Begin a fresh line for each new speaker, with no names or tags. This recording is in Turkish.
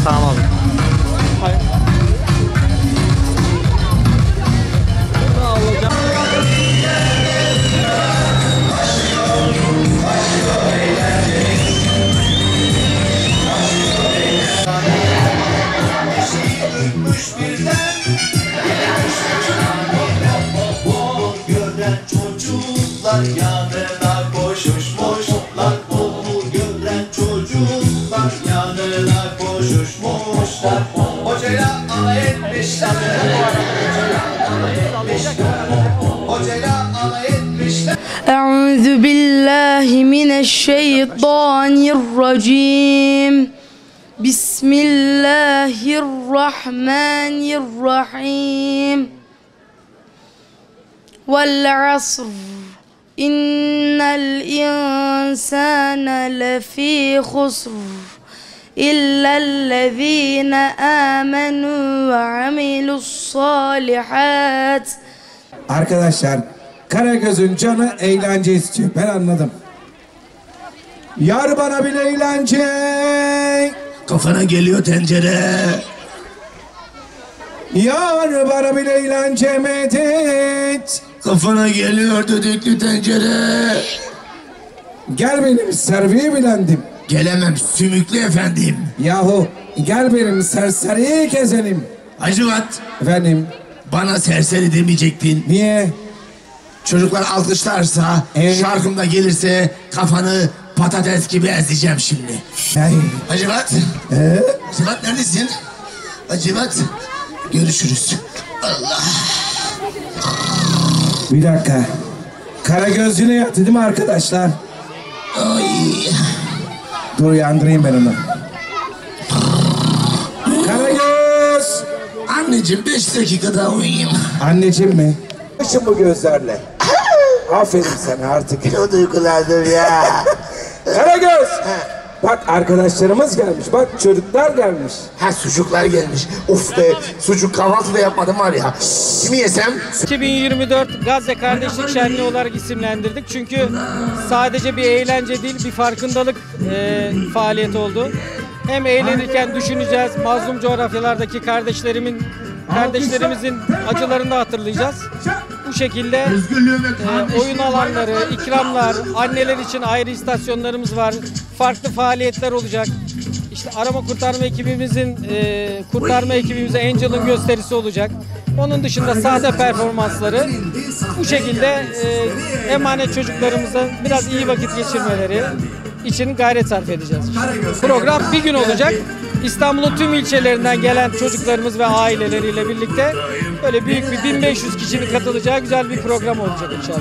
Tamam abi.
Hayır. Bunu alacağım.
Gören çocuklar yanına koşuşmuşlar. Onu gören çocuklar yanına koşuşmuşlar. Hocayla alay etmişler. Hocayla alay etmişler.
Euzu billahi mineşşeytanirracim. Bismillahirrahmanirrahim. Vel asr. İnnel insane lefî husr. İllellezîne âmenû ve amilussâlihat.
Arkadaşlar, Karagöz'ün canı eğlence istiyor. Ben anladım. Yar bana bir eğlence.
Kafana geliyor tencere.
Yar bana bir eğlence medet.
Kafana geliyor düdüklü tencere.
Gel benim serviye bilendim.
Gelemem sümüklü efendim.
Yahu gel benim serseriye gezelim.
Hacivat,
Efendim,
bana serseri demeyecektin.
niye?
Çocuklar alkışlarsa,
Evet.
şarkımda gelirse kafanı patates gibi ezeceğim şimdi.
Hey.
Hacivat, Hacivat neredesin? Hacivat, görüşürüz. Allah.
Bir dakika. Karagöz yine yattı değil mi arkadaşlar?
Ay.
Dur uyandırayım ben onu. Karagöz!
Anneciğim 5 dakika daha uyuyayım.
Anneciğim mi? Işın bu gözlerle. Aferin sana artık.
Ne duygulandım ya.
Karagöz! Bak arkadaşlarımız gelmiş. Bak çocuklar gelmiş.
Ha sucuklar gelmiş. Of be, sucuk kahvaltı da yapmadım var ya. Kimi yesem?
2024 Gazze Kardeşlik Şenliği olarak isimlendirdik. Çünkü sadece bir eğlence değil, bir farkındalık faaliyeti oldu. Hem eğlenirken düşüneceğiz, mazlum coğrafyalardaki kardeşlerimizin acılarını da hatırlayacağız. Bu şekilde oyun alanları, ikramlar, anneler için ayrı istasyonlarımız var. Farklı faaliyetler olacak. İşte arama kurtarma ekibimize Angel'ın gösterisi olacak. Onun dışında sahne performansları. Bu şekilde emanet çocuklarımıza biraz iyi vakit geçirmeleri için gayret sarf edeceğiz. Program bir gün olacak. İstanbul'un tüm ilçelerinden gelen çocuklarımız ve aileleriyle birlikte böyle büyük bir 1500 kişinin katılacağı güzel bir program olacak inşallah.